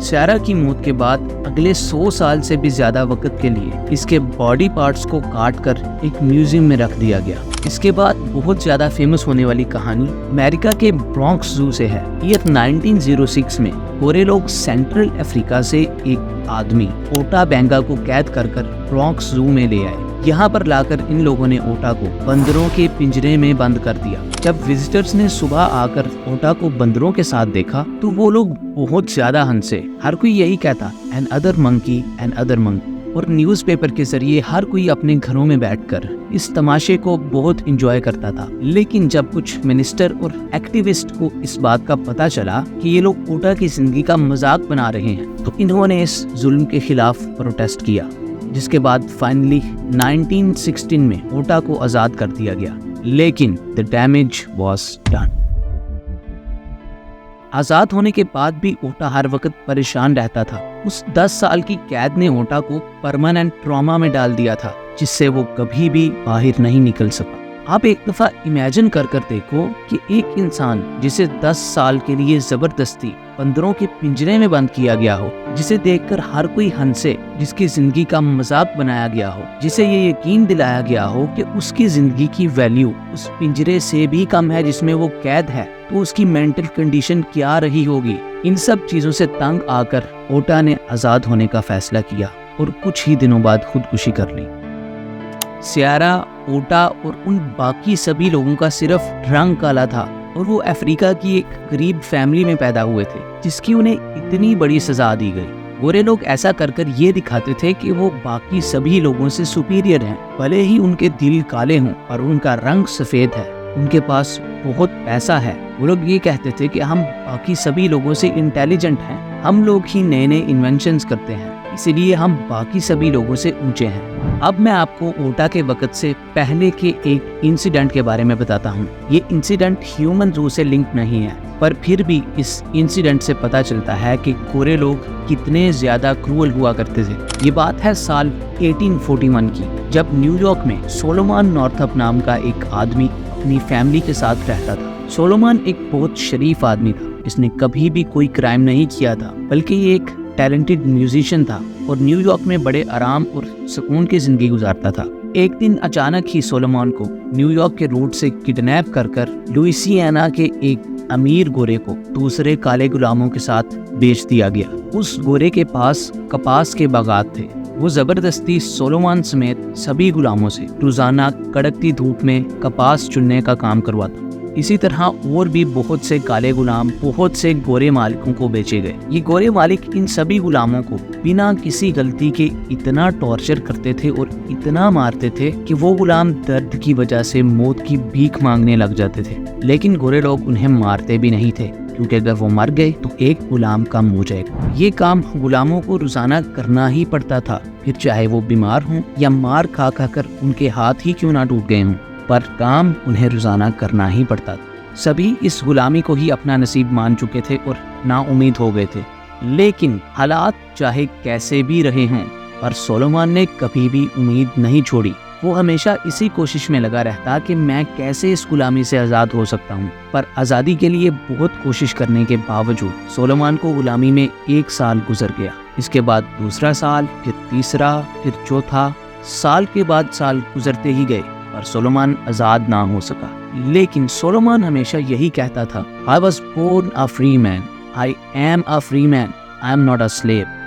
سیارا کی موت کے بعد اگلے 100 سال سے بھی زیادہ وقت کے لیے اس کے باڈی پارٹس کو کاٹ کر ایک میوزیم میں رکھ دیا گیا۔ اس کے بعد بہت زیادہ فیمس ہونے والی کہانی امریکہ کے برونکس زو سے ہے۔ ایئر 1906 میں گورے لوگ سینٹرل افریقہ سے ایک آدمی اوٹا بینگا کو قید کر برونکس زو میں لے آئے۔ یہاں پر لا کر ان لوگوں نے اوٹا کو بندروں کے پنجرے میں بند کر دیا۔ جب وزٹرز نے صبح آ کر اوٹا کو بندروں کے ساتھ دیکھا تو وہ لوگ بہت زیادہ ہنسے۔ ہر کوئی یہی کہتا این ادر منکی، این ادر منکی، اور نیوز پیپر کے ذریعے ہر کوئی اپنے گھروں میں بیٹھ کر اس تماشے کو بہت انجوائے کرتا تھا۔ لیکن جب کچھ منسٹر اور ایکٹیوسٹ کو اس بات کا پتہ چلا کہ یہ لوگ اوٹا کی زندگی کا مذاق بنا رہے ہیں تو انہوں نے اس ظلم کے خلاف پروٹیسٹ کیا، جس کے بعد فائنلی 1916 میں اوٹا کو آزاد کر دیا گیا۔ لیکن the damage was done۔ آزاد ہونے کے بعد بھی اوٹا ہر وقت پریشان رہتا تھا۔ اس 10 سال کی قید نے اوٹا کو پرماننٹ ٹراما میں ڈال دیا تھا، جس سے وہ کبھی بھی باہر نہیں نکل سکا۔ آپ ایک دفعہ امیجن کر دیکھو کہ ایک انسان جسے 10 سال کے لیے زبردستی بندروں کے پنجرے میں بند کیا گیا ہو، جسے دیکھ کر ہر کوئی ہنسے، جس کی زندگی کا مذاق بنایا گیا ہو، جسے یہ یقین دلایا گیا ہو کہ اس کی زندگی کی ویلیو اس پنجرے سے بھی کم ہے جس میں وہ قید ہے، تو اس کی مینٹل کنڈیشن کیا رہی ہوگی۔ ان سب چیزوں سے تنگ آ کر اوٹا نے آزاد ہونے کا فیصلہ کیا اور کچھ ہی دنوں بعد خودکشی کر لی۔ سیارا، اوٹا اور ان باقی سبھی لوگوں کا صرف رنگ کالا تھا اور وہ افریقہ کی ایک غریب فیملی میں پیدا ہوئے تھے جس کی انہیں اتنی بڑی سزا دی گئی۔ گورے لوگ ایسا کر یہ دکھاتے تھے کہ وہ باقی سبھی لوگوں سے سپیریئر ہیں، بھلے ہی ان کے دل کالے ہوں اور ان کا رنگ سفید ہے، ان کے پاس بہت پیسہ ہے۔ وہ لوگ یہ کہتے تھے کہ ہم باقی سبھی لوگوں سے انٹیلیجنٹ ہیں، ہم لوگ ہی نئے نئے انوینشنز کرتے ہیں، اسی لیے ہم باقی سبھی لوگوں سے اونچے ہیں۔ اب میں آپ کو اوٹا کے وقت سے پہلے کے ایک انسیڈنٹ کے بارے میں بتاتا ہوں۔ یہ انسیڈنٹ ہیومن زو سے لنک نہیں ہے، پر پھر بھی اس انسیڈنٹ سے پتہ چلتا ہے کہ گورے لوگ کتنے زیادہ کرول ہوا کرتے تھے۔ یہ بات ہے سال 1841 کی، جب نیو یارک میں سولومان نورتھپ نام کا ایک آدمی اپنی فیملی کے ساتھ رہتا تھا۔ سولومان ایک بہت شریف آدمی تھا، اس نے کبھی بھی کوئی کرائم نہیں کیا تھا، بلکہ یہ ایک ٹیلنٹڈ میوزیشین تھا اور نیو یارک میں بڑے آرام اور سکون کی زندگی گزارتا تھا۔ ایک دن اچانک ہی سولومان کو نیو یارک کے روڈ سے کڈنیپ کر لوئیسیانا کے ایک امیر گورے کو دوسرے کالے غلاموں کے ساتھ بیچ دیا گیا۔ اس گورے کے پاس کپاس کے باغات تھے۔ وہ زبردستی سولومان سمیت سبھی غلاموں سے روزانہ کڑکتی دھوپ میں کپاس چننے کا کام کرواتا۔ اسی طرح اور بھی بہت سے کالے غلام بہت سے گورے مالکوں کو بیچے گئے۔ یہ گورے مالک ان سبھی غلاموں کو بنا کسی غلطی کے اتنا ٹارچر کرتے تھے اور اتنا مارتے تھے کہ وہ غلام درد کی وجہ سے موت کی بھیک مانگنے لگ جاتے تھے۔ لیکن گورے لوگ انہیں مارتے بھی نہیں تھے، کیونکہ اگر وہ مر گئے تو ایک غلام کم ہو جائے گا۔ یہ کام غلاموں کو روزانہ کرنا ہی پڑتا تھا، پھر چاہے وہ بیمار ہوں یا مار کھا کر ان کے ہاتھ ہی کیوں نہ ٹوٹ گئے ہوں، پر کام انہیں روزانہ کرنا ہی پڑتا تھا۔ سبھی اس غلامی کو ہی اپنا نصیب مان چکے تھے اور نا امید ہو گئے تھے۔ لیکن حالات چاہے کیسے بھی رہے ہوں، پر سولومان نے کبھی بھی امید نہیں چھوڑی۔ وہ ہمیشہ اسی کوشش میں لگا رہتا کہ میں کیسے اس غلامی سے آزاد ہو سکتا ہوں۔ پر آزادی کے لیے بہت کوشش کرنے کے باوجود سولومان کو غلامی میں 1 سال گزر گیا۔ اس کے بعد دوسرا سال، پھر تیسرا، پھر چوتھا سال کے بعد سال گزرتے ہی گئے، پر سولومان آزاد نہ ہو سکا۔ لیکن سولومان ہمیشہ یہی کہتا تھا I was born a free man, I am a free man, I am not a slave۔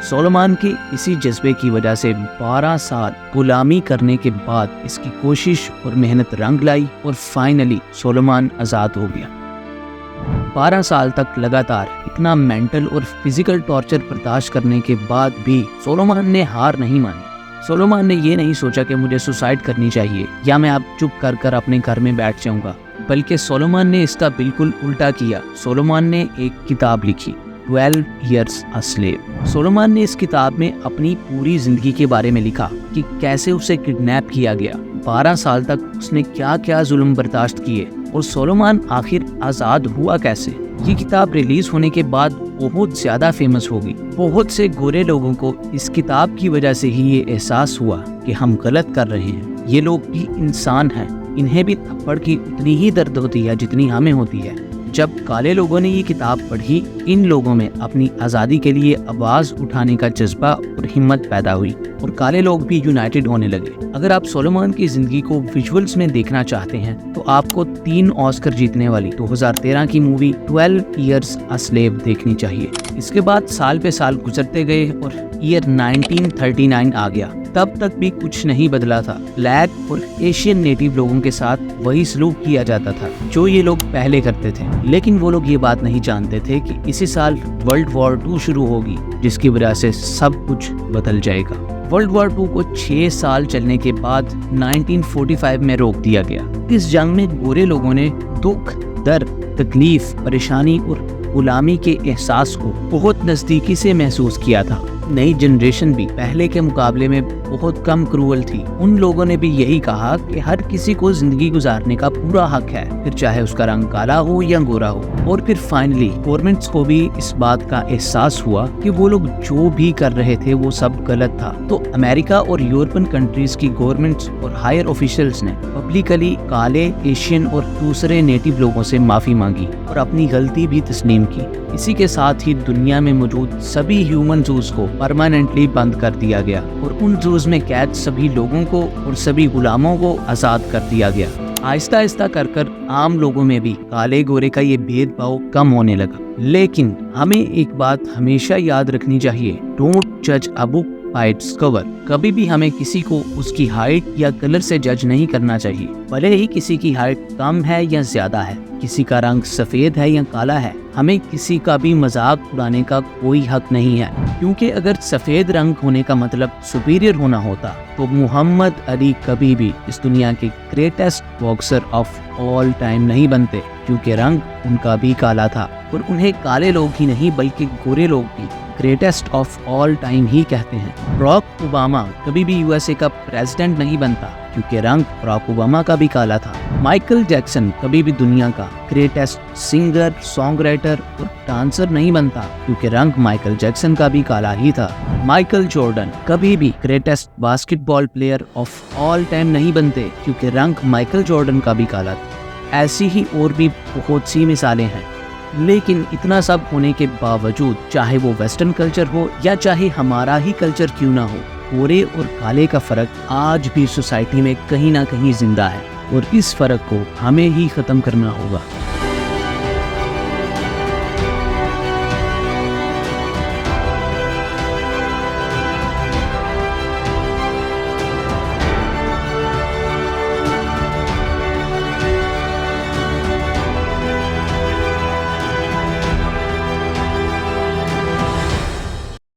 سولومان کے اسی جذبے کی وجہ سے 12 سال غلامی کرنے کے بعد اس کی کوشش اور محنت رنگ لائی اور فائنلی سولومان آزاد ہو گیا۔ 12 سال تک لگاتار اتنا مینٹل اور فزیکل ٹارچر برداشت کرنے کے بعد بھی سولومان نے ہار نہیں مانی۔ سولومان نے یہ نہیں سوچا کہ مجھے سوسائڈ کرنی چاہیے یا میں اب چپ کر اپنے گھر میں بیٹھ جاؤں گا، بلکہ سولومان نے اس کا بالکل الٹا کیا۔ سولومان نے ایک کتاب لکھی 12 years a slave۔ سولومان نے اس کتاب میں اپنی پوری زندگی کے بارے میں لکھا کہ کیسے اسے کڈنیپ کیا گیا، 12 سال تک اس نے کیا کیا ظلم برداشت کیے اور سولومان آخر آزاد ہوا کیسے۔ یہ کتاب ریلیز ہونے کے بعد بہت زیادہ فیمس ہو گئی۔ بہت سے گورے لوگوں کو اس کتاب کی وجہ سے ہی یہ احساس ہوا کہ ہم غلط کر رہے ہیں، یہ لوگ بھی انسان ہیں، انہیں بھی تھپڑ کی اتنی ہی درد ہوتی ہے جتنی ہمیں ہوتی ہے۔ جب کالے لوگوں نے یہ کتاب پڑھی، ان لوگوں میں اپنی آزادی کے لیے آواز اٹھانے کا جذبہ اور ہمت پیدا ہوئی اور کالے لوگ بھی یونائٹڈ ہونے لگے۔ اگر آپ سولومن کی زندگی کو ویژولز میں دیکھنا چاہتے ہیں تو آپ کو 3 آسکر جیتنے والی 2013 کی مووی 12 ایئرز اے سلیو دیکھنی چاہیے۔ اس کے بعد سال پہ سال گزرتے گئے اور ایئر 1939 آ گیا، تب تک بھی کچھ نہیں بدلا تھا۔ بلیک اور ایشین نیٹو لوگوں کے ساتھ وہی سلوک کیا جاتا تھا جو یہ لوگ پہلے کرتے تھے، لیکن وہ لوگ یہ بات نہیں جانتے تھے کہ اسی سال ورلڈ وار 2 شروع ہوگی، جس کی وجہ سے سب کچھ بدل جائے گا۔ ورلڈ وار 2 کو 6 سال چلنے کے بعد 1945 میں روک دیا گیا۔ اس جنگ میں گورے لوگوں نے دکھ، درد، تکلیف، پریشانی اور غلامی کے احساس کو بہت نزدیکی سے محسوس کیا تھا۔ نئی جنریشن بھی پہلے کے مقابلے میں بہت کم کروئل تھی۔ ان لوگوں نے بھی یہی کہا کہ ہر کسی کو زندگی گزارنے کا پورا حق ہے، پھر چاہے اس کا رنگ کالا ہو یا گورا ہو۔ اور پھر فائنلی گورنمنٹس کو بھی اس بات کا احساس ہوا کہ وہ لوگ جو بھی کر رہے تھے وہ سب غلط تھا۔ تو امریکہ اور یورپین کنٹریز کی گورنمنٹس اور ہائر آفیشلز نے پبلکلی کالے، ایشین اور دوسرے نیٹو لوگوں سے معافی مانگی اور اپنی غلطی بھی تسلیم کی۔ اسی کے ساتھ ہی دنیا میں موجود سبھی ہیومن زوز کو پرماننٹلی بند کر دیا گیا اور ان زوز میں قید سبھی لوگوں کو اور سبھی غلاموں کو آزاد کر دیا گیا۔ آہستہ آہستہ کر عام لوگوں میں بھی کالے گورے کا یہ بھید بھاؤ کم ہونے لگا۔ لیکن ہمیں ایک بات ہمیشہ یاد رکھنی چاہیے، ڈونٹ جج اے بک بائی اٹس کور۔ کبھی بھی ہمیں کسی کو اس کی ہائٹ یا کلر سے جج نہیں کرنا چاہیے، بھلے ہی کسی کی ہائٹ کم ہے یا زیادہ ہے، کسی کا رنگ سفید ہے یا کالا ہے، ہمیں کسی کا بھی مذاق اڑانے کا کوئی حق نہیں ہے، کیونکہ اگر سفید رنگ ہونے کا مطلب سپیریئر ہونا ہوتا تو محمد علی کبھی بھی اس دنیا کے greatest boxer of all time نہیں بنتے، کیونکہ رنگ ان کا بھی کالا تھا اور انہیں کالے لوگ ہی نہیں بلکہ گورے لوگ بھی گریٹسٹ آف آل ٹائم ہی کہتے ہیں۔ براک اوباما کبھی بھی USA کا پریزیڈنٹ نہیں بنتا، کیونکہ رنگ براک اوباما کا بھی کالا تھا۔ مائیکل جیکسن کبھی بھی دنیا کا گریٹسٹ سنگر، سانگ رائٹر اور ڈانسر نہیں بنتا، کیونکہ رنگ مائیکل جیکسن کا بھی کالا ہی تھا۔ مائیکل جارڈن کبھی بھی greatest basket ball player of all time نہیں بنتے، کیونکہ رنگ مائیکل جارڈن کا بھی کالا تھا۔ ایسی ہی اور بھی بہت سی مثالیں ہیں۔ لیکن اتنا سب ہونے کے باوجود، چاہے وہ ویسٹرن کلچر ہو یا چاہے ہمارا ہی کلچر کیوں نہ ہو، گورے اور کالے کا فرق آج بھی سوسائٹی میں کہیں نہ کہیں زندہ ہے اور اس فرق کو ہمیں ہی ختم کرنا ہوگا۔